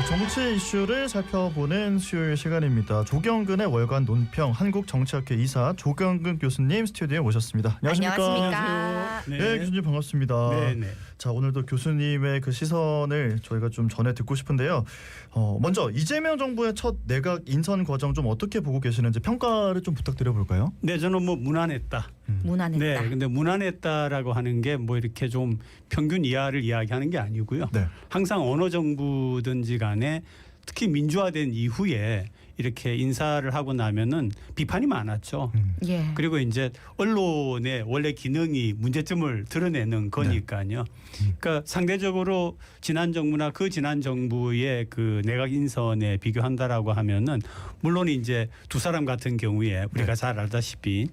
정치 이슈를 살펴보는 수요일 시간입니다. 조경근의 월간 논평 한국정치학회 이사 조경근 교수님 스튜디오에 모셨습니다. 안녕하십니까. 네, 교수님 반갑습니다. 네. 자, 오늘도 교수님의 그 시선을 저희가 좀 전해 듣고 싶은데요. 먼저 이재명 정부의 첫 내각 인선 과정 좀 어떻게 보고 계시는지 평가를 좀 부탁드려 볼까요? 네, 저는 뭐 무난했다. 무난했다. 네, 근데 무난했다라고 하는 게 뭐 이렇게 좀 평균 이하를 이야기하는 게 아니고요. 네. 항상 어느 정부든지 간에 특히 민주화된 이후에 이렇게 인사를 하고 나면은 비판이 많았죠. 예. 그리고 이제 언론의 원래 기능이 문제점을 드러내는 거니까요. 그러니까 상대적으로 지난 정부나 그 지난 정부의 그 내각 인선에 비교한다라고 하면은 물론 이제 두 사람 같은 경우에 우리가 잘 알다시피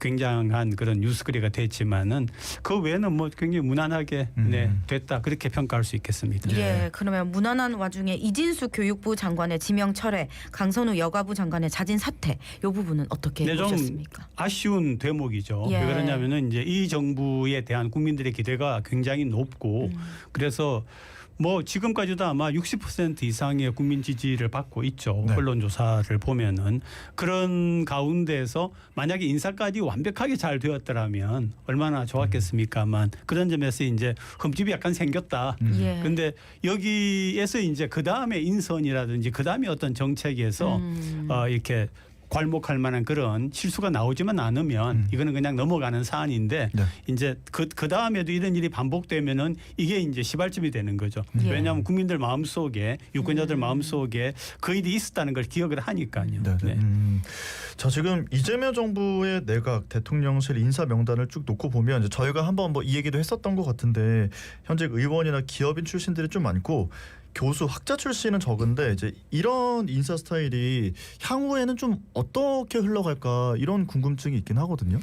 굉장한 그런 뉴스거리가 됐지만은 그 외에는 뭐 굉장히 무난하게 됐다 그렇게 평가할 수 있겠습니다. 예. 그러면 무난한 와중에 이진수 교육부 장관의 지명 철회, 강선우 여가부 장관의 자진 사퇴, 이 부분은 어떻게 네, 좀 보셨습니까? 아쉬운 대목이죠. 예. 왜 그러냐면은 이제 이 정부에 대한 국민들의 기대가 굉장히 높고 그래서 뭐 지금까지도 아마 60% 이상의 국민 지지를 받고 있죠. 네. 언론조사를 보면은 그런 가운데서 만약에 인사까지 완벽하게 잘 되었더라면 얼마나 좋았겠습니까만 그런 점에서 이제 흠집이 약간 생겼다. 예. 근데 여기에서 이제 그 다음에 인선이라든지 그 다음에 어떤 정책에서 이렇게 괄목할 만한 그런 실수가 나오지만 않으면 이거는 그냥 넘어가는 사안인데 네. 이제 그 다음에도 이런 일이 반복되면은 이게 이제 시발점이 되는 거죠. 예. 왜냐하면 국민들 마음속에 유권자들 마음속에 그 일이 있었다는 걸 기억을 하니까요. 네. 네. 자, 지금 이재명 정부의 내각 대통령실 인사 명단을 쭉 놓고 보면 이제 저희가 한번 뭐 이 얘기도 했었던 것 같은데 현직 의원이나 기업인 출신들이 좀 많고 교수 학자 출신은 적은데 이제 이런 인사 스타일이 향후에는 좀 어떻게 흘러갈까 이런 궁금증이 있긴 하거든요.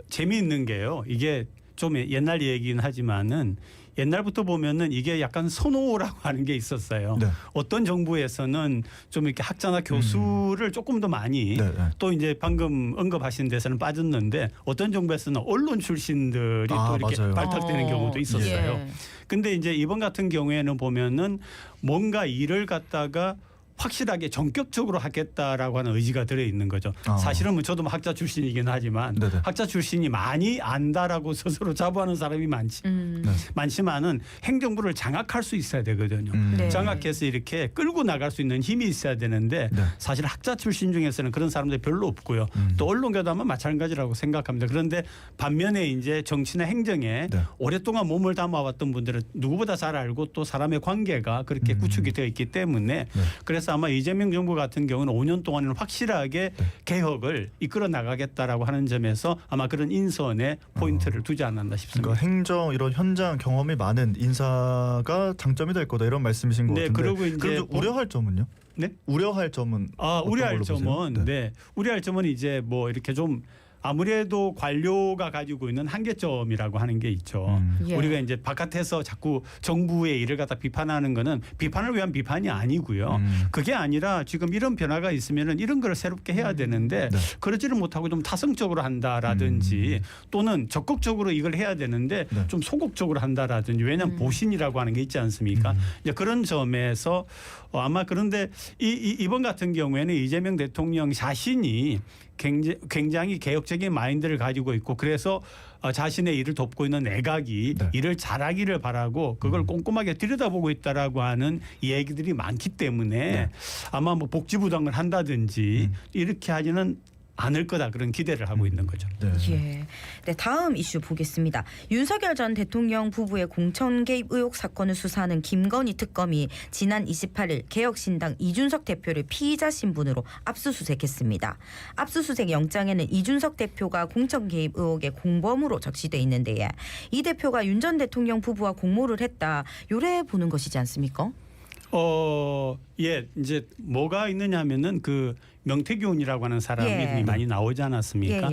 재미있는 게요. 이게 좀 옛날 얘기긴 하지만은 옛날부터 보면은 이게 약간 선호라고 하는 게 있었어요. 네. 어떤 정부에서는 좀 이렇게 학자나 교수를 조금 더 많이 네. 또 이제 방금 언급하신 데서는 빠졌는데 어떤 정부에서는 언론 출신들이 또 이렇게 맞아요. 발탁되는 경우도 있었어요. 예. 근데 이제 이번 같은 경우에는 보면은 뭔가 일을 갖다가 확실하게 전격적으로 하겠다라고 하는 의지가 들어있는 거죠. 사실은 뭐 저도 학자 출신이긴 하지만 네네. 학자 출신이 많이 안다라고 스스로 자부하는 사람이 많지만은 행정부를 장악할 수 있어야 되거든요. 네. 장악해서 이렇게 끌고 나갈 수 있는 힘이 있어야 되는데 네. 사실 학자 출신 중에서는 그런 사람들이 별로 없고요. 또 언론계도 아마 마찬가지라고 생각합니다. 그런데 반면에 이제 정치나 행정에 네. 오랫동안 몸을 담아왔던 분들은 누구보다 잘 알고 또 사람의 관계가 그렇게 구축이 되어 있기 때문에 그래서 아마 이재명 정부 같은 경우는 5년 동안은 확실하게 개혁을 이끌어 나가겠다라고 하는 점에서 아마 그런 인선에 포인트를 두지 않았나 싶습니다. 그러니까 행정 이런 현장 경험이 많은 인사가 장점이 될 거다 이런 말씀이신 것 네, 같은데. 그리고 이제 그럼 좀 우려할 점은요? 네? 우려할 점은 어떤 우려할 걸로 보세요? 점은 우려할 점은 이제 뭐 이렇게 좀 아무래도 관료가 가지고 있는 한계점이라고 하는 게 있죠. 예. 우리가 이제 바깥에서 자꾸 정부의 일을 갖다 비판하는 거는 비판을 위한 비판이 아니고요. 그게 아니라 지금 이런 변화가 있으면은 이런 걸 새롭게 해야 되는데 그러지를 못하고 좀 타성적으로 한다라든지 또는 적극적으로 이걸 해야 되는데 좀 소극적으로 한다라든지 왜냐하면 보신이라고 하는 게 있지 않습니까? 이제 그런 점에서 아마 그런데 이번 같은 경우에는 이재명 대통령 자신이 굉장히 개혁적인 마인드를 가지고 있고 그래서 자신의 일을 돕고 있는 내각이 일을 잘하기를 바라고 그걸 꼼꼼하게 들여다보고 있다라고 하는 얘기들이 많기 때문에 아마 뭐 복지부당을 한다든지 이렇게 하지는 않을 거다 그런 기대를 하고 있는 거죠. 예. 네, 다음 이슈 보겠습니다. 윤석열 전 대통령 부부의 공천 개입 의혹 사건을 수사하는 김건희 특검이 지난 28일 개혁신당 이준석 대표를 피의자 신분으로 압수수색했습니다. 압수수색 영장에는 이준석 대표가 공천 개입 의혹의 공범으로 적시돼 있는데 이 대표가 윤 전 대통령 부부와 공모를 했다. 요래 보는 것이지 않습니까? 예, 이제 뭐가 있느냐면은 그 명태균이라고 하는 사람 이름이 많이 나오지 않았습니까?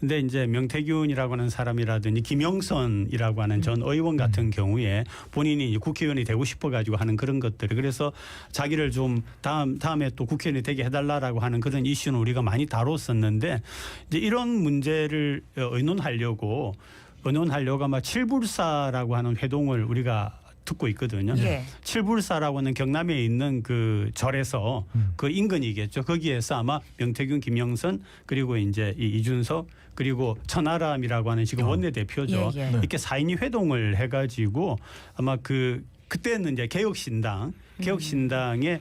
근데 이제 명태균이라고 하는 사람이라든지 김영선이라고 하는 전 의원 같은 경우에 본인이 이제 국회의원이 되고 싶어 가지고 하는 그런 것들 그래서 자기를 좀 다음에 또 국회의원이 되게 해달라라고 하는 그런 이슈는 우리가 많이 다뤘었는데 이제 이런 문제를 의논하려고 아마 칠불사라고 하는 회동을 우리가 듣고 있거든요. 예. 칠불사라고 하는 경남에 있는 그 절에서 그 인근이겠죠. 거기에서 아마 명태균, 김영선 그리고 이제 이준석 그리고 천하람이라고 하는 지금 원내대표죠. 예, 예. 네. 이렇게 4인이 회동을 해가지고 아마 그때는 이제 개혁신당의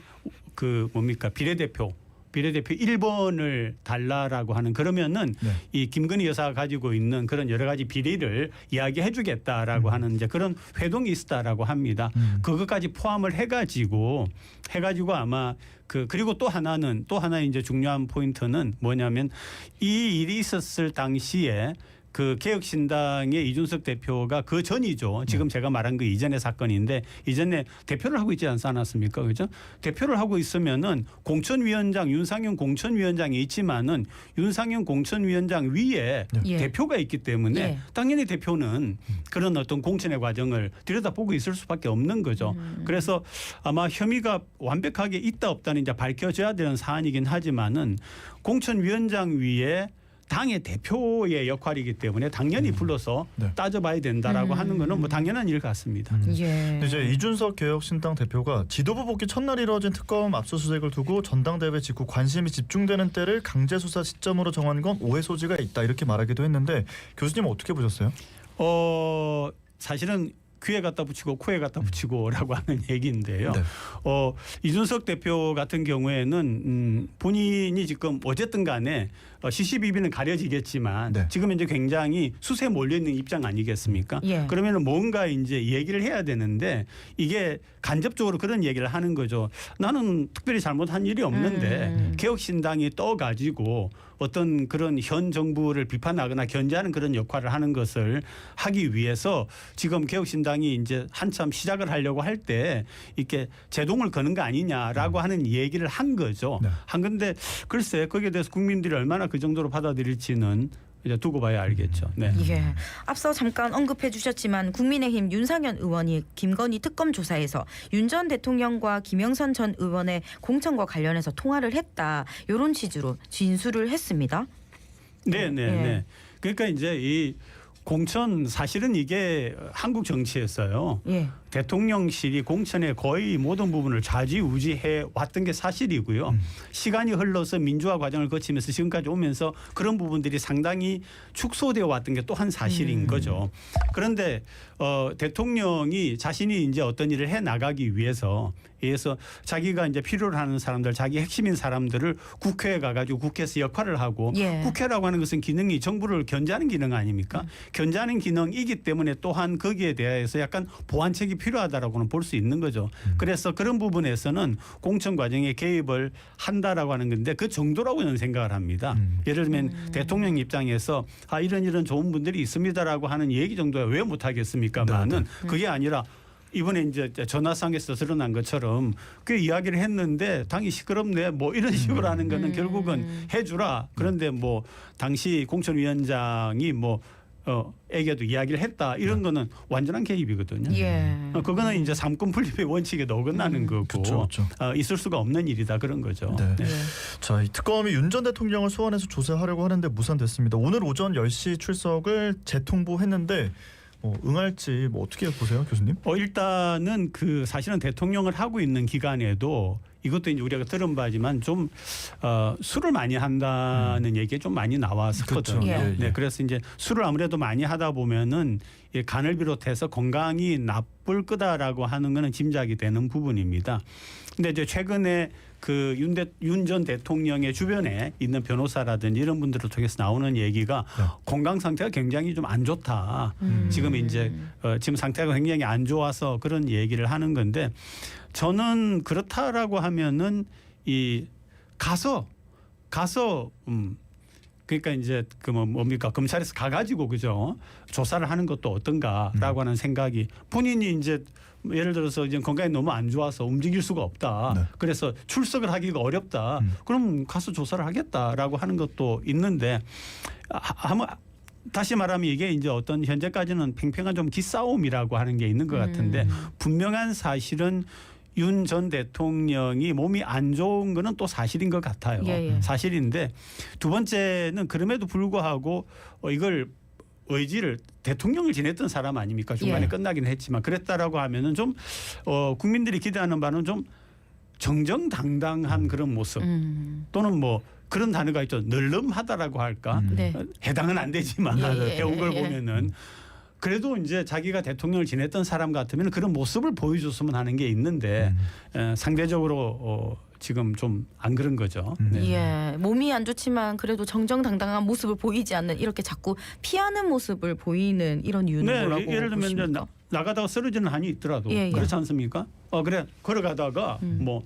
그 뭡니까 비례대표 1번을 달라라고 하는 그러면은 네. 이 김건희 여사가 가지고 있는 그런 여러 가지 비리를 이야기해 주겠다라고 하는 이제 그런 회동이 있었다라고 합니다. 그것까지 포함을 해가지고 아마 그리고 또 하나 이제 중요한 포인트는 뭐냐면 이 일이 있었을 당시에 그 개혁신당의 이준석 대표가 그 전이죠. 지금 제가 말한 그 이전의 사건인데 이전에 대표를 하고 있지 않았습니까? 그죠? 대표를 하고 있으면은 공천위원장 윤상현 공천위원장이 있지만은 윤상현 공천위원장 위에 예. 대표가 있기 때문에 예. 당연히 대표는 그런 어떤 공천의 과정을 들여다보고 있을 수밖에 없는 거죠. 그래서 아마 혐의가 완벽하게 있다 없다는 이제 밝혀져야 되는 사안이긴 하지만은 공천위원장 위에 당의 대표의 역할이기 때문에 당연히 불러서 네. 따져봐야 된다라고 하는 거는 뭐 당연한 일 같습니다. 예. 이제 이준석 개혁신당 대표가 지도부 복귀 첫날 이뤄진 특검 압수수색을 두고 전당대회 직후 관심이 집중되는 때를 강제 수사 시점으로 정한 건 오해 소지가 있다 이렇게 말하기도 했는데 교수님 어떻게 보셨어요? 사실은 귀에 갖다 붙이고 코에 갖다 붙이고라고 하는 얘기인데요. 네. 이준석 대표 같은 경우에는 본인이 지금 어쨌든 간에 시시비비는 가려지겠지만 네. 지금 이제 굉장히 수세에 몰려 있는 입장 아니겠습니까? 예. 그러면은 뭔가 이제 얘기를 해야 되는데 이게 간접적으로 그런 얘기를 하는 거죠. 나는 특별히 잘못한 일이 없는데 개혁신당이 떠가지고 어떤 그런 현 정부를 비판하거나 견제하는 그런 역할을 하는 것을 하기 위해서 지금 개혁신당이 이제 한참 시작을 하려고 할 때 이렇게 제동을 거는 거 아니냐라고 하는 얘기를 한 거죠. 네. 한 건데 글쎄 거기에 대해서 국민들이 얼마나 그 정도로 받아들일지는 이제 두고 봐야 알겠죠. 네. 예. 앞서 잠깐 언급해 주셨지만 국민의힘 윤상현 의원이 김건희 특검 조사에서 윤 전 대통령과 김영선 전 의원의 공천과 관련해서 통화를 했다. 이런 취지로 진술을 했습니다. 네. 예. 그러니까 이제 이 공천 사실은 이게 한국 정치였어요. 예. 대통령실이 공천의 거의 모든 부분을 좌지우지해 왔던 게 사실이고요. 시간이 흘러서 민주화 과정을 거치면서 지금까지 오면서 그런 부분들이 상당히 축소되어 왔던 게 또 한 사실인 거죠. 그런데 대통령이 자신이 이제 어떤 일을 해 나가기 위해서 자기가 이제 필요로 하는 사람들, 자기 핵심인 사람들을 국회에 가가지고 국회에서 역할을 하고 예. 국회라고 하는 것은 기능이 정부를 견제하는 기능 아닙니까? 견제하는 기능이기 때문에 또한 거기에 대해서 약간 보완책이 필요하다라고는 볼 수 있는 거죠. 그래서 그런 부분에서는 공천 과정에 개입을 한다라고 하는 건데 그 정도라고 저는 생각을 합니다. 예를 들면 대통령 입장에서 이런 좋은 분들이 있습니다라고 하는 얘기 정도야 왜 못하겠습니까만은 그게 아니라 이번에 이제 전화상에서 드러난 것처럼 그 이야기를 했는데 당이 시끄럽네 뭐 이런 식으로 하는 거는 결국은 해주라. 그런데 뭐 당시 공천위원장이 에게도 이야기를 했다 이런 거는 완전한 개입이거든요. 예. 그거는 이제 삼권 분립의 원칙에 어긋나는 거고 그렇죠. 있을 수가 없는 일이다 그런 거죠. 네. 네. 자, 이 특검이 윤 전 대통령을 소환해서 조사하려고 하는데 무산됐습니다. 오늘 오전 10시 출석을 재통보했는데 응할지 어떻게 보세요, 교수님? 일단은 사실은 대통령을 하고 있는 기간에도 이것도 이제 우리가 들은 바지만 좀 술을 많이 한다는 얘기가 좀 많이 나왔었거든요. 그렇죠. 예. 네, 그래서 이제 술을 아무래도 많이 하다 보면은 간을 비롯해서 건강이 나쁠 거다라고 하는 거는 짐작이 되는 부분입니다. 근데 이제 최근에 윤 전 대통령의 주변에 있는 변호사라든지 이런 분들을 통해서 나오는 얘기가 건강 상태가 굉장히 좀 안 좋다. 지금 이제 지금 상태가 굉장히 안 좋아서 그런 얘기를 하는 건데 저는 그렇다라고 하면은 가서 그러니까 이제 뭡니까 검찰에서 가가지고 그죠 조사를 하는 것도 어떤가라고 하는 생각이 본인이 이제 예를 들어서 이제 건강이 너무 안 좋아서 움직일 수가 없다. 네. 그래서 출석을 하기가 어렵다. 그럼 가서 조사를 하겠다라고 하는 것도 있는데 다시 말하면 이게 이제 어떤 현재까지는 팽팽한 좀 기싸움이라고 하는 게 있는 것 같은데 분명한 사실은 윤 전 대통령이 몸이 안 좋은 거는 또 사실인 것 같아요. 예. 사실인데 두 번째는 그럼에도 불구하고 이걸 의지를 대통령을 지냈던 사람 아닙니까? 중간에 예. 끝나긴 했지만 그랬다라고 하면은 좀 국민들이 기대하는 바는 좀 정정당당한 그런 모습 또는 뭐 그런 단어가 있죠. 널름하다라고 할까? 네. 해당은 안 되지만 예, 배운 걸 예. 보면은 그래도 이제 자기가 대통령을 지냈던 사람 같으면 그런 모습을 보여줬으면 하는 게 있는데 상대적으로 지금 좀 안 그런 거죠. 네. 예, 몸이 안 좋지만 그래도 정정당당한 모습을 보이지 않는 이렇게 자꾸 피하는 모습을 보이는 이런 이유는 네, 뭐라고 예를 들면 이제 보십니까? 나가다가 쓰러지는 한이 있더라도 예, 예. 그렇지 않습니까? 그래 걸어가다가 뭐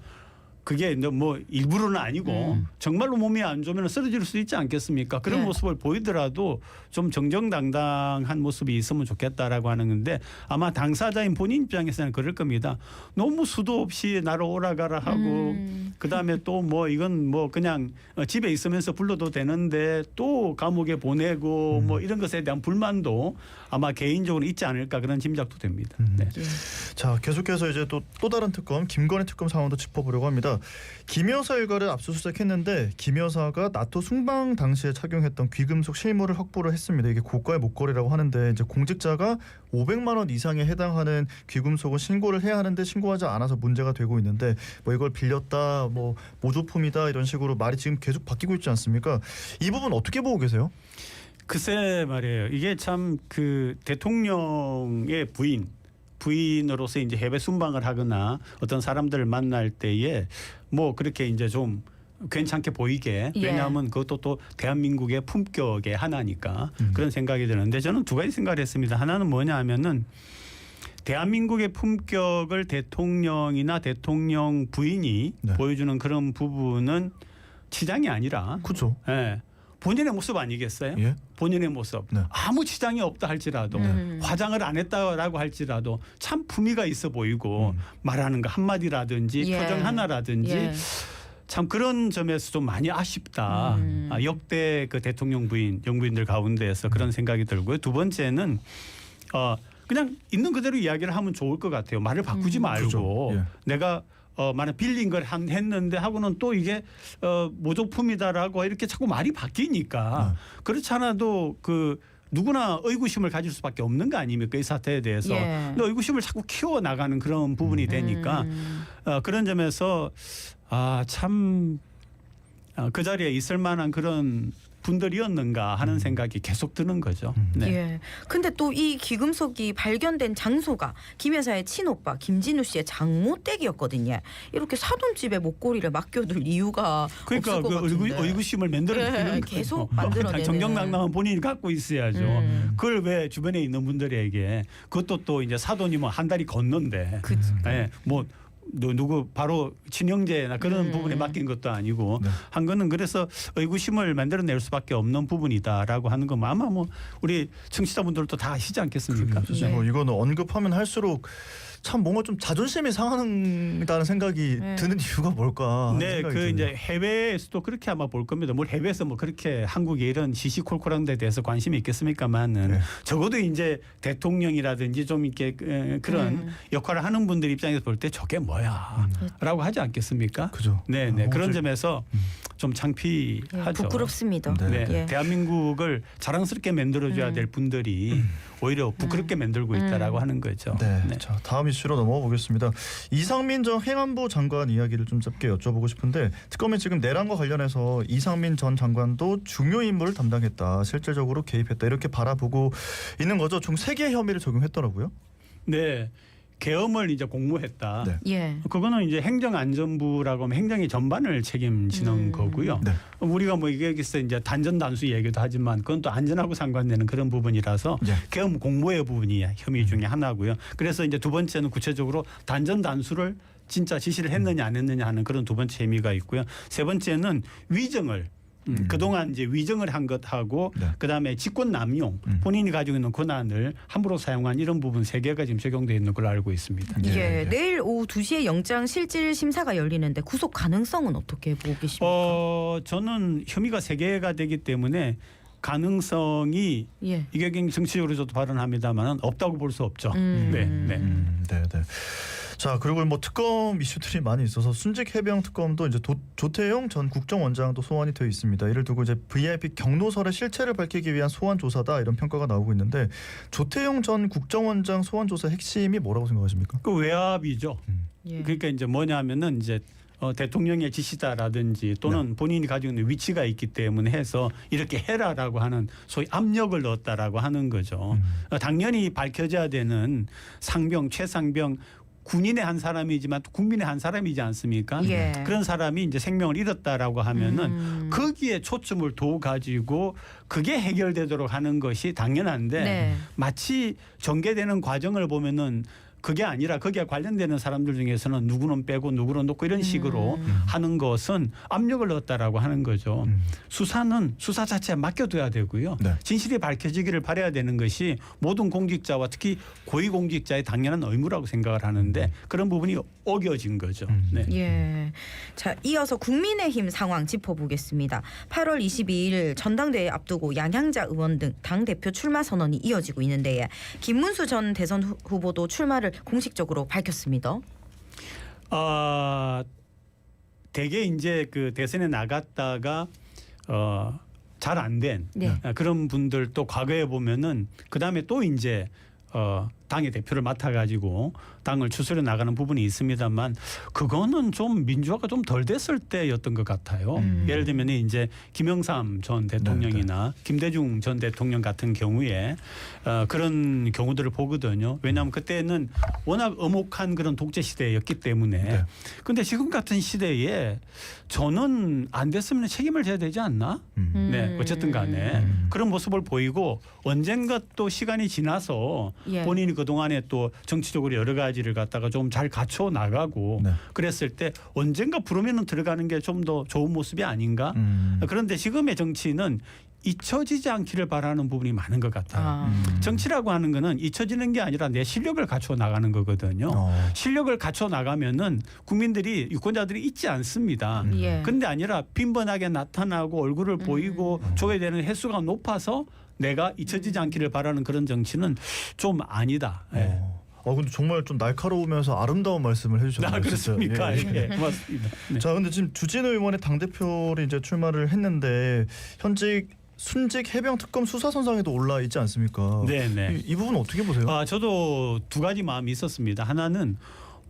그게 이제 뭐 일부러는 아니고 정말로 몸이 안 좋으면 쓰러질 수 있지 않겠습니까? 그런 네. 모습을 보이더라도 좀 정정당당한 모습이 있으면 좋겠다라고 하는 건데 아마 당사자인 본인 입장에서는 그럴 겁니다. 너무 수도 없이 나를 오라가라 하고 그다음에 또 뭐 이건 뭐 그냥 집에 있으면서 불러도 되는데 또 감옥에 보내고 뭐 이런 것에 대한 불만도 아마 개인적으로 있지 않을까 그런 짐작도 됩니다. 네. 예. 자, 계속해서 이제 또 다른 특검 김건희 특검 상황도 짚어보려고 합니다. 김 여사 일가를 압수수색했는데 김 여사가 나토 순방 당시에 착용했던 귀금속 실물을 확보를 했습니다. 이게 고가의 목걸이라고 하는데 이제 공직자가 500만 원 이상에 해당하는 귀금속은 신고를 해야 하는데 신고하지 않아서 문제가 되고 있는데 뭐 이걸 빌렸다, 뭐 모조품이다 이런 식으로 말이 지금 계속 바뀌고 있지 않습니까? 이 부분 어떻게 보고 계세요? 글쎄 말이에요. 이게 참 그 대통령의 부인으로서 이제 해외 순방을 하거나 어떤 사람들을 만날 때에 뭐 그렇게 이제 좀 괜찮게 보이게 예. 왜냐하면 그것도 또 대한민국의 품격의 하나니까 그런 생각이 드는데 저는 두 가지 생각을 했습니다. 하나는 뭐냐 하면은 대한민국의 품격을 대통령이나 대통령 부인이 네. 보여주는 그런 부분은 치장이 아니라 그렇죠. 예, 본인의 모습 아니겠어요? 예. 본인의 모습 네. 아무 치장이 없다 할지라도 화장을 안 했다라고 할지라도 참 품위가 있어 보이고 말하는 거 한마디라든지 예. 표정 하나라든지 예. 참 그런 점에서 좀 많이 아쉽다. 역대 그 대통령 부인 영부인들 가운데에서 그런 생각이 들고요. 두 번째는 그냥 있는 그대로 이야기를 하면 좋을 것 같아요. 말을 바꾸지 말고 그죠. 예. 내가 만약 빌린 걸 했는데 하고는 또 이게 모조품이다라고 이렇게 자꾸 말이 바뀌니까 그렇지 않아도 그 누구나 의구심을 가질 수밖에 없는 거 아닙니까? 이 사태에 대해서. 예. 근데 의구심을 자꾸 키워나가는 그런 부분이 되니까 그런 점에서 참 그 자리에 있을 만한 그런 분들이었는가 하는 생각이 계속 드는 거죠. 네. 예. 근데 또 이 귀금속이 발견된 장소가 김 여사의 친오빠 김진우 씨의 장모댁이었거든요. 이렇게 사돈집에 목걸이를 맡겨둘 이유가 그러니까 없을 것 그 같은데. 의구심을 만들어내는 예, 계속 만들어내는. 정정당당한 본인이 갖고 있어야죠. 그걸 왜 주변에 있는 분들에게 그것도 또 이제 사돈이 뭐 한 달이 건넌데 예, 뭐 누구 바로 친형제나 그런 부분에 맡긴 것도 아니고 네. 한 거는 그래서 의구심을 만들어낼 수밖에 없는 부분이다라고 하는 거 아마 뭐 우리 청취자분들도 다 아시지 않겠습니까? 사실 뭐 이거는 언급하면 할수록 참 뭔가 좀 자존심이 상한다는 생각이 드는 이유가 뭘까? 하는 네, 생각이 그 드네요. 이제 해외에서도 그렇게 아마 볼 겁니다. 뭘 해외에서 뭐 그렇게 한국의 이런 시시콜콜한 데 대해서 관심이 있겠습니까만은 네. 적어도 이제 대통령이라든지 좀 이렇게 그런 역할을 하는 분들 입장에서 볼 때 저게 뭐야라고 하지 않겠습니까? 그죠. 네, 네. 그런 혹시- 점에서 좀 예, 창피하죠. 부끄럽습니다. 네, 예. 대한민국을 자랑스럽게 만들어줘야 될 분들이 오히려 부끄럽게 만들고 있다라고 하는 거죠. 네. 네. 자, 다음 이슈로 넘어가 보겠습니다. 이상민 전 행안부 장관 이야기를 좀 짧게 여쭤보고 싶은데 특검이 지금 내란과 관련해서 이상민 전 장관도 중요 임무를 담당했다. 실질적으로 개입했다. 이렇게 바라보고 있는 거죠. 총 3개의 혐의를 적용했더라고요. 네. 계엄을 이제 공모했다. 네. 예. 그거는 이제 행정안전부라고 하면 행정의 전반을 책임지는 거고요. 네. 우리가 뭐 여기서 이제 단전단수 얘기도 하지만 그건 또 안전하고 상관되는 그런 부분이라서 네. 계엄 공모의 부분이 혐의 중에 하나고요. 그래서 이제 두 번째는 구체적으로 단전단수를 진짜 지시를 했느냐 안 했느냐 하는 그런 두 번째 혐의가 있고요. 세 번째는 위정을 그동안 이제 위정을 한 것하고 네. 그다음에 직권 남용 본인이 가지고 있는 권한을 함부로 사용한 이런 부분 3개가 지금 적용되어 있는 걸로 알고 있습니다. 예. 예. 내일 오후 2시에 영장 실질 심사가 열리는데 구속 가능성은 어떻게 보고 계십니까? 저는 혐의가 3개가 되기 때문에 가능성이 예. 이게 정치적으로 저도 발언합니다만 없다고 볼 수 없죠. 네, 네. 네, 네. 자, 그리고 뭐 특검 이슈들이 많이 있어서 순직 해병 특검도 이제 조태용 전 국정원장도 소환이 되어 있습니다. 이를 두고 이제 VIP 경로설의 실체를 밝히기 위한 소환 조사다 이런 평가가 나오고 있는데 조태용 전 국정원장 소환 조사 핵심이 뭐라고 생각하십니까? 그 외압이죠. 예. 그러니까 이제 뭐냐면은 이제 대통령의 지시다라든지 또는 본인이 가지고 있는 위치가 있기 때문에 해서 이렇게 해라라고 하는 소위 압력을 넣었다라고 하는 거죠. 당연히 밝혀져야 되는 상병, 최상병 군인의 한 사람이지만 또 국민의 한 사람이지 않습니까? 예. 그런 사람이 이제 생명을 잃었다라고 하면은 거기에 초점을 둬 가지고 그게 해결되도록 하는 것이 당연한데 네. 마치 전개되는 과정을 보면은 그게 아니라 거기에 관련되는 사람들 중에서는 누구는 빼고 누구는 놓고 이런 식으로 하는 것은 압력을 넣었다라고 하는 거죠. 수사는 수사 자체에 맡겨둬야 되고요. 네. 진실이 밝혀지기를 바라야 되는 것이 모든 공직자와 특히 고위공직자의 당연한 의무라고 생각을 하는데 그런 부분이 어겨진 거죠. 네. 예. 자, 이어서 국민의힘 상황 짚어보겠습니다. 8월 22일 전당대회 앞두고 양양자 의원 등 당 대표 출마 선언이 이어지고 있는데 김문수 전 대선 후보도 출마를 공식적으로 밝혔습니다. 대개 이제 그 대선에 나갔다가 잘 안 된 네. 그런 분들도 과거에 보면은 그 다음에 또 이제 당의 대표를 맡아가지고 당을 추스려 나가는 부분이 있습니다만 그거는 좀 민주화가 좀 덜 됐을 때였던 것 같아요. 예를 들면 이제 김영삼 전 대통령이나 김대중 전 대통령 같은 경우에 그런 경우들을 보거든요. 왜냐하면 그때는 워낙 엄혹한 그런 독재 시대였기 때문에. 그런데 지금 같은 시대에 저는 안 됐으면 책임을 져야 되지 않나? 네, 어쨌든 간에 그런 모습을 보이고 언젠가 또 시간이 지나서 예. 본인이 그동안에 또 정치적으로 여러 가지를 갖다가 좀 잘 갖춰 나가고 그랬을 때 언젠가 부르면은 들어가는 게 좀 더 좋은 모습이 아닌가? 그런데 지금의 정치는 잊혀지지 않기를 바라는 부분이 많은 것 같아요. 정치라고 하는 거는 잊혀지는 게 아니라 내 실력을 갖춰 나가는 거거든요. 실력을 갖춰 나가면은 국민들이 유권자들이 잊지 않습니다. 예. 그런데 아니라 빈번하게 나타나고 얼굴을 보이고 조회되는 횟수가 높아서 내가 잊혀지지 않기를 바라는 그런 정치는 좀 아니다. 예. 근데 정말 좀 날카로우면서 아름다운 말씀을 해주셨네요. 그렇습니까? 진짜. 예. 고맙습니다. 네. 자, 근데 지금 주진우 의원의 당 대표를 이제 출마를 했는데 현직 순직 해병 특검 수사 선상에도 올라 있지 않습니까? 네네. 이 부분 어떻게 보세요? 저도 두 가지 마음이 있었습니다. 하나는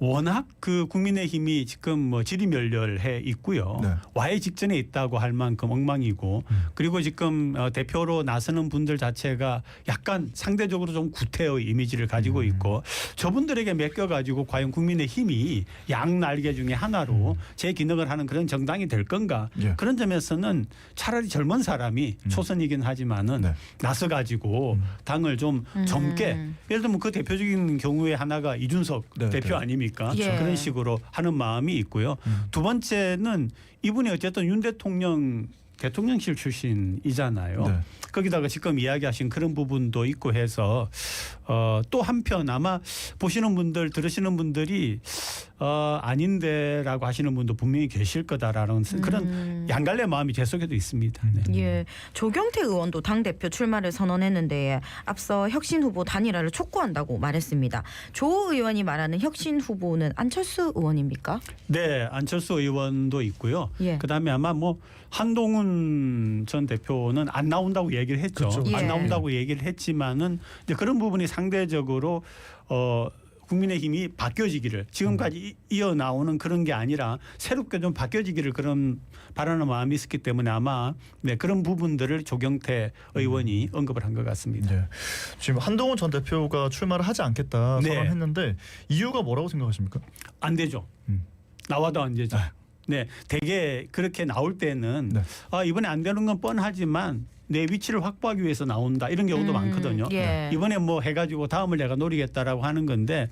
워낙 그 국민의힘이 지금 뭐 지리멸렬해 있고요. 네. 와해 직전에 있다고 할 만큼 엉망이고 그리고 지금 대표로 나서는 분들 자체가 약간 상대적으로 좀 구태의 이미지를 가지고 있고 저분들에게 맡겨가지고 과연 국민의힘이 양날개 중에 하나로 제 기능을 하는 그런 정당이 될 건가? 예. 그런 점에서는 차라리 젊은 사람이 초선이긴 하지만은 네. 나서가지고 당을 좀 젊게 예를 들면 그 대표적인 경우에 하나가 이준석 네, 대표 네. 아닙니까? 예. 그런 식으로 하는 마음이 있고요. 두 번째는 이분이 어쨌든 윤 대통령실 출신이잖아요. 네. 거기다가 지금 이야기하신 그런 부분도 있고 해서 또 한편 아마 보시는 분들 들으시는 분들이 아닌데라고 하시는 분도 분명히 계실 거다라는 그런 양갈래 마음이 제 속에도 있습니다. 네. 예, 조경태 의원도 당대표 출마를 선언했는데 앞서 혁신 후보 단일화를 촉구한다고 말했습니다. 조 의원이 말하는 혁신 후보는 안철수 의원입니까? 네, 안철수 의원도 있고요. 예. 그다음에 아마 뭐 한동훈 전 대표는 안 나온다고 얘기를 했죠. 그렇죠. 예. 안 나온다고 얘기를 했지만은 이제 그런 부분이 상대적으로 국민의힘이 바뀌어지기를 지금까지 이어 나오는 그런 게 아니라 새롭게 좀 바뀌어지기를 그런 바라는 마음이 있었기 때문에 아마 그런 부분들을 조경태 의원이 언급을 한 것 같습니다. 네. 지금 한동훈 전 대표가 출마를 하지 않겠다 네. 선언했는데 이유가 뭐라고 생각하십니까? 안 되죠. 나와도 안 되죠. 네, 대개 그렇게 나올 때는 네. 이번에 안 되는 건 뻔하지만 내 위치를 확보하기 위해서 나온다 이런 경우도 많거든요. 예. 이번에 뭐 해가지고 다음을 내가 노리겠다라고 하는 건데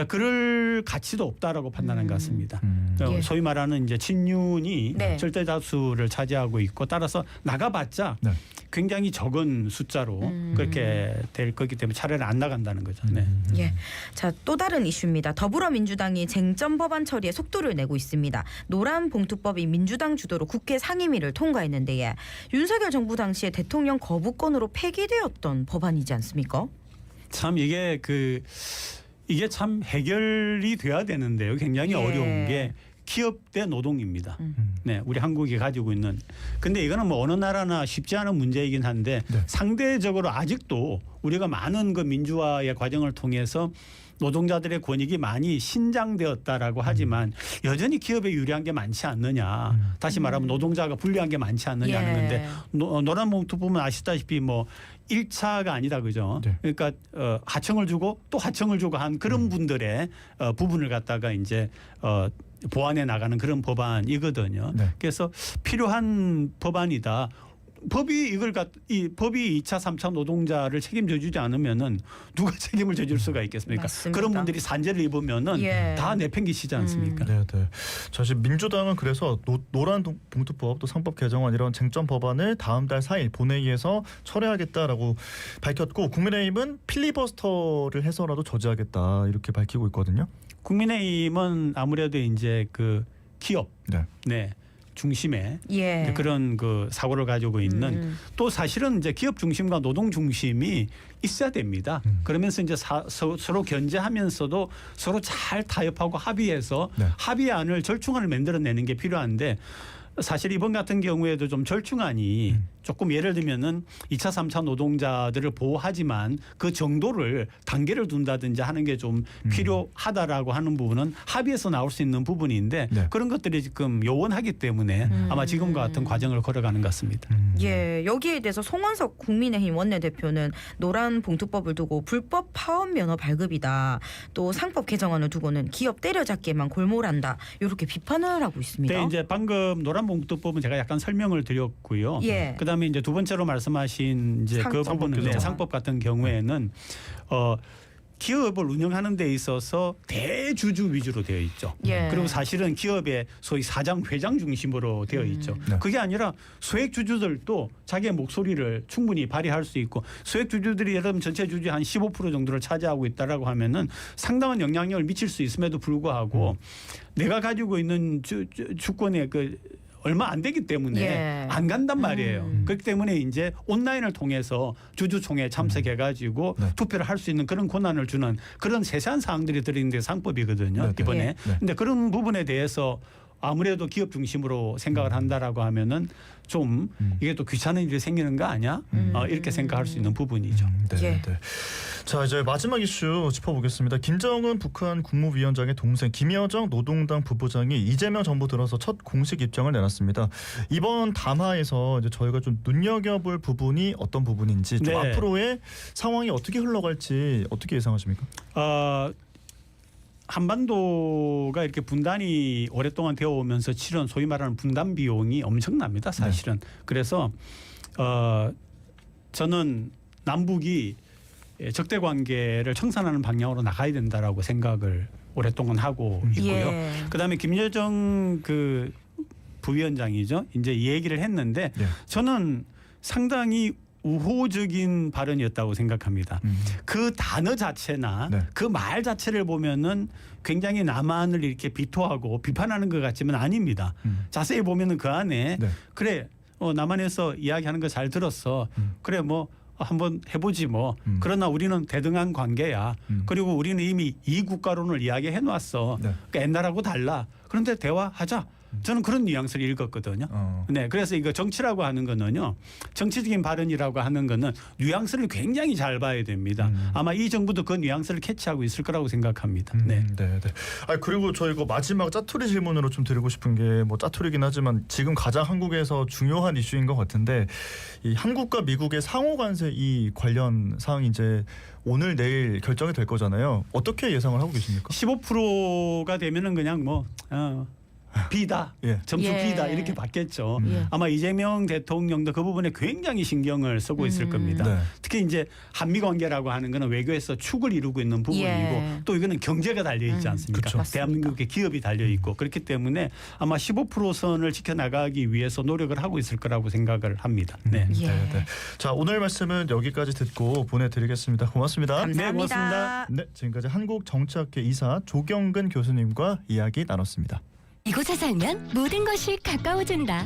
그럴 가치도 없다라고 판단한 것 같습니다. 예. 소위 말하는 이제 친윤이 네. 절대 다수를 차지하고 있고 따라서 나가봤자 네. 굉장히 적은 숫자로 그렇게 될 거기 때문에 차라리 안 나간다는 거죠. 네. 예. 자, 또 다른 이슈입니다. 더불어민주당이 쟁점 법안 처리에 속도를 내고 있습니다. 노란 봉투법이 민주당 주도로 국회 상임위를 통과했는데 윤석열 정부 당시에 대통령 거부권으로 폐기되었던 법안이지 않습니까? 참 이게 이게 참 해결이 돼야 되는데요. 굉장히 예. 어려운 게 기업 대 노동입니다. 네, 우리 한국이 가지고 있는. 근데 이거는 뭐 어느 나라나 쉽지 않은 문제이긴 한데 네. 상대적으로 아직도 우리가 많은 그 민주화의 과정을 통해서 노동자들의 권익이 많이 신장되었다라고 하지만 여전히 기업에 유리한 게 많지 않느냐. 다시 말하면 노동자가 불리한 게 많지 않느냐는 예. 건데 노란봉투 보면 아시다시피 뭐 1차가 아니다 그죠. 네. 그러니까 하청을 주고 또 하청을 주고 한 그런 분들의 부분을 갖다가 이제 보완해 나가는 그런 법안이거든요. 네. 그래서 필요한 법안이다. 법이 이 법이 2차, 3차 노동자를 책임져 주지 않으면은 누가 책임을 져줄 수가 있겠습니까? 맞습니다. 그런 분들이 산재를 입으면은 예. 다 내팽개치지 않습니까? 네, 네. 사실 민주당은 그래서 노란 봉투법 또 상법 개정안 이런 쟁점 법안을 다음 달 4일 본회의에서 철회하겠다라고 밝혔고 국민의힘은 필리버스터를 해서라도 저지하겠다 이렇게 밝히고 있거든요. 국민의힘은 아무래도 이제 그 기업 네. 중심의 예. 이제 그런 그 사고를 가지고 있는 또 사실은 이제 기업 중심과 노동 중심이 있어야 됩니다. 그러면서 이제 서로 견제하면서도 서로 잘 타협하고 합의해서 네. 합의안을 절충안을 만들어내는 게 필요한데 사실 이번 같은 경우에도 좀 절충안이 조금 예를 들면은 2차, 3차 노동자들을 보호하지만 그 정도를 단계를 둔다든지 하는 게 좀 필요하다라고 하는 부분은 합의해서 나올 수 있는 부분인데 네. 그런 것들이 지금 요원하기 때문에 아마 지금과 같은 과정을 걸어가는 것 같습니다. 예, 여기에 대해서 송원석 국민의힘 원내대표는 노란 봉투법을 두고 불법 파업 면허 발급이다. 또 상법 개정안을 두고는 기업 때려잡기에만 골몰한다. 이렇게 비판을 하고 있습니다. 네, 이제 방금 노란봉투법은 제가 약간 설명을 드렸고요. 예. 그다음에 이제 두 번째로 말씀하신 이제 그 상법 부분은 개정안. 상법 같은 경우에는 기업을 운영하는 데 있어서 대주주 위주로 되어 있죠. 예. 그리고 사실은 기업의 소위 사장, 회장 중심으로 되어 있죠. 네. 그게 아니라 소액 주주들도 자기의 목소리를 충분히 발휘할 수 있고 소액 주주들이 예를 들면 전체 주주의 한 15% 정도를 차지하고 있다라고 하면은 상당한 영향력을 미칠 수 있음에도 불구하고 내가 가지고 있는 주권의 그 얼마 안 되기 때문에 예. 안 간단 말이에요. 그렇기 때문에 이제 온라인을 통해서 주주총회에 참석해가지고 네. 투표를 할 수 있는 그런 권한을 주는 그런 세세한 사항들이 들어있는 게 상법이거든요. 네, 네. 이번에. 예. 네. 근데 그런 부분에 대해서 아무래도 기업 중심으로 생각을 한다라고 하면은 좀 이게 또 귀찮은 일이 생기는 거 아니야? 이렇게 생각할 수 있는 부분이죠. 네, 예. 네. 자 이제 마지막 이슈 짚어보겠습니다. 김정은 북한 국무위원장의 동생 김여정 노동당 부부장이 이재명 정부 들어서 첫 공식 입장을 내놨습니다. 이번 담화에서 이제 저희가 좀 눈여겨볼 부분이 어떤 부분인지 좀 네. 앞으로의 상황이 어떻게 흘러갈지 어떻게 예상하십니까? 한반도가 이렇게 분단이 오랫동안 되어 오면서 치른 소위 말하는 분단 비용이 엄청납니다. 사실은. 그래서 저는 남북이 적대 관계를 청산하는 방향으로 나가야 된다라고 생각을 오랫동안 하고 있고요. 예. 그다음에 김여정 그 부위원장이죠. 이제 이 얘기를 했는데 네. 저는 상당히 우호적인 발언이었다고 생각합니다. 그 단어 자체나 네. 그 말 자체를 보면은 굉장히 남한을 이렇게 비토하고 비판하는 것 같지만 아닙니다. 자세히 보면은 그 안에 네. 그래 남한에서 이야기하는 거 잘 들었어. 그래 뭐 한번 해보지 뭐. 그러나 우리는 대등한 관계야. 그리고 우리는 이미 이국가론을 이야기해 놨어. 네. 그러니까 옛날하고 달라. 그런데 대화하자. 저는 그런 뉘앙스를 읽었거든요. 네, 그래서 이거 정치라고 하는 거는요, 정치적인 발언이라고 하는 거는 뉘앙스를 굉장히 잘 봐야 됩니다. 아마 이 정부도 그 뉘앙스를 캐치하고 있을 거라고 생각합니다. 네. 네, 네. 아 그리고 저 이거 마지막 짜투리 질문으로 좀 드리고 싶은 게 뭐 짜투리긴 하지만 지금 가장 한국에서 중요한 이슈인 것 같은데 이 한국과 미국의 상호 관세 이 관련 사항이 이제 오늘 내일 결정이 될 거잖아요. 어떻게 예상을 하고 계십니까? 15%가 되면은 그냥 뭐 B다. 예. 점수 예. B다. 이렇게 받겠죠. 예. 아마 이재명 대통령도 그 부분에 굉장히 신경을 쓰고 있을 겁니다. 네. 특히 이제 한미 관계라고 하는 거는 외교에서 축을 이루고 있는 부분이고 예. 또 이거는 경제가 달려 있지 않습니까? 그쵸. 맞습니다. 대한민국의 기업이 달려 있고 그렇기 때문에 아마 15% 선을 지켜나가기 위해서 노력을 하고 있을 거라고 생각을 합니다. 네. 예. 네, 네. 자 오늘 말씀은 여기까지 듣고 보내드리겠습니다. 고맙습니다. 감사합니다. 네, 고맙습니다. 네, 지금까지 한국정치학회 이사 조경근 교수님과 이야기 나눴습니다. 이곳에 살면 모든 것이 가까워진다.